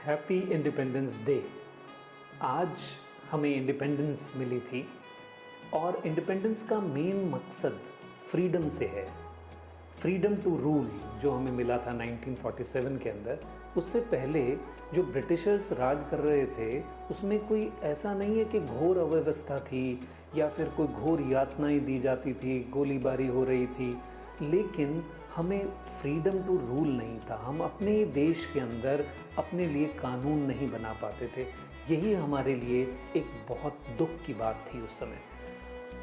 Happy independence day. आज हमें independence मिली थी और इंडिपेंडेंस का मेन मकसद फ्रीडम से है। फ्रीडम टू रूल जो हमें मिला था 1947 के अंदर, उससे पहले जो ब्रिटिशर्स राज कर रहे थे उसमें कोई ऐसा नहीं है कि घोर अव्यवस्था थी या फिर कोई घोर यातनाएं दी जाती थी, गोलीबारी हो रही थी, लेकिन हमें फ्रीडम टू रूल नहीं था। हम अपने देश के अंदर अपने लिए कानून नहीं बना पाते थे। यही हमारे लिए एक बहुत दुख की बात थी उस समय।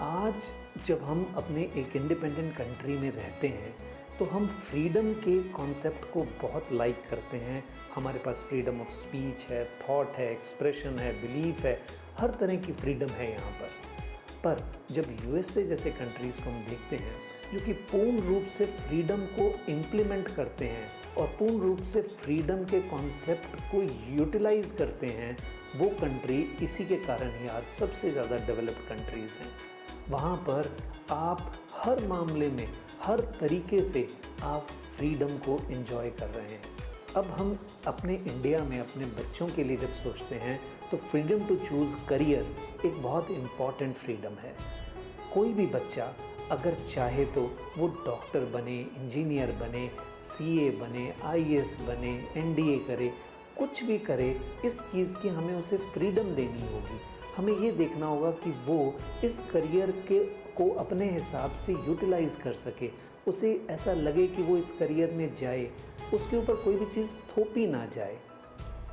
आज जब हम अपने एक इंडिपेंडेंट कंट्री में रहते हैं तो हम फ्रीडम के कॉन्सेप्ट को बहुत लाइक करते हैं। हमारे पास फ्रीडम ऑफ स्पीच है, थॉट है, एक्सप्रेशन है, बिलीफ है, हर तरह की फ्रीडम है यहाँ पर जब यूएसए जैसे कंट्रीज़ को हम देखते हैं जो कि पूर्ण रूप से फ्रीडम को इम्प्लीमेंट करते हैं और पूर्ण रूप से फ्रीडम के कॉन्सेप्ट को यूटिलाइज करते हैं, वो कंट्री इसी के कारण ही आज सबसे ज़्यादा डेवलप्ड कंट्रीज़ हैं। वहाँ पर आप हर मामले में, हर तरीके से आप फ्रीडम को एंजॉय कर रहे हैं। अब हम अपने इंडिया में अपने बच्चों के लिए जब सोचते हैं तो फ्रीडम टू चूज़ करियर एक बहुत इम्पॉर्टेंट फ्रीडम है। कोई भी बच्चा अगर चाहे तो वो डॉक्टर बने, इंजीनियर बने, सीए बने, आईएएस बने, एनडीए करे, कुछ भी करे, इस चीज़ की हमें उसे फ्रीडम देनी होगी। हमें ये देखना होगा कि वो इस करियर को अपने हिसाब से यूटिलाइज कर सके, उसे ऐसा लगे कि वो इस करियर में जाए, उसके ऊपर कोई भी चीज़ थोपी ना जाए।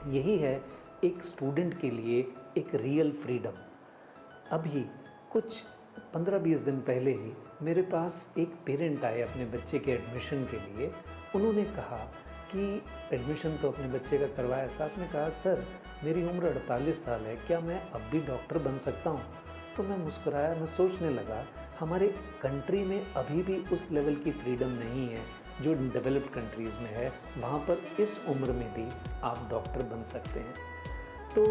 यही है एक स्टूडेंट के लिए एक रियल फ्रीडम। अभी कुछ 15-20 दिन पहले ही मेरे पास एक पेरेंट आए अपने बच्चे के एडमिशन के लिए। उन्होंने कहा कि एडमिशन तो अपने बच्चे का करवाया, साथ में कहा सर मेरी उम्र 48 साल है, क्या मैं अब भी डॉक्टर बन सकता हूँ? तो मैं मुस्कुराया, मैं सोचने लगा हमारे कंट्री में अभी भी उस लेवल की फ्रीडम नहीं है जो डेवलप्ड कंट्रीज़ में है। वहाँ पर इस उम्र में भी आप डॉक्टर बन सकते हैं। तो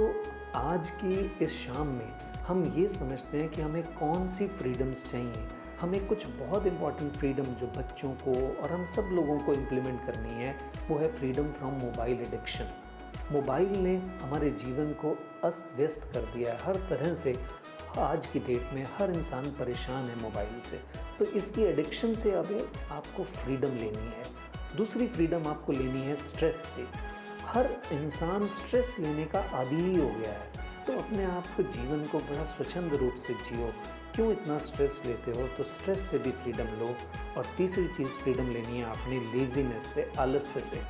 आज की इस शाम में हम ये समझते हैं कि हमें कौन सी फ्रीडम्स चाहिए। हमें कुछ बहुत इंपॉर्टेंट फ्रीडम जो बच्चों को और हम सब लोगों को इम्प्लीमेंट करनी है, वो है freedom from mobile addiction. Mobile ने हमारे जीवन को अस्त व्यस्त कर दिया है हर तरह से। आज की डेट में हर इंसान परेशान है मोबाइल से, तो इसकी एडिक्शन से अभी आपको फ्रीडम लेनी है। दूसरी फ्रीडम आपको लेनी है स्ट्रेस से। हर इंसान स्ट्रेस लेने का आदी ही हो गया है, तो अपने आप को जीवन को बड़ा स्वच्छंद रूप से जियो। क्यों इतना स्ट्रेस लेते हो? तो स्ट्रेस से भी फ्रीडम लो। और तीसरी चीज़ फ्रीडम लेनी है अपनी लेजीनेस से, आलस्य से।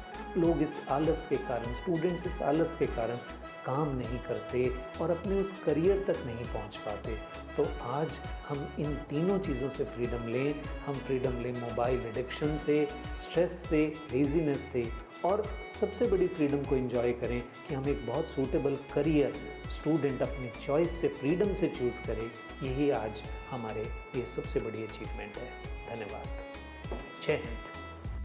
लोग इस आलस के कारण, स्टूडेंट्स इस आलस के कारण काम नहीं करते और अपने उस करियर तक नहीं पहुंच पाते। तो आज हम इन तीनों चीज़ों से फ्रीडम लें। हम फ्रीडम लें मोबाइल एडिक्शन से, स्ट्रेस से, लेजीनेस से, और सबसे बड़ी फ्रीडम को एंजॉय करें कि हम एक बहुत सूटेबल करियर स्टूडेंट अपनी चॉइस से, फ्रीडम से चूज़ करें। यही आज हमारे लिए सबसे बड़ी अचीवमेंट है। धन्यवाद। जय हिंद।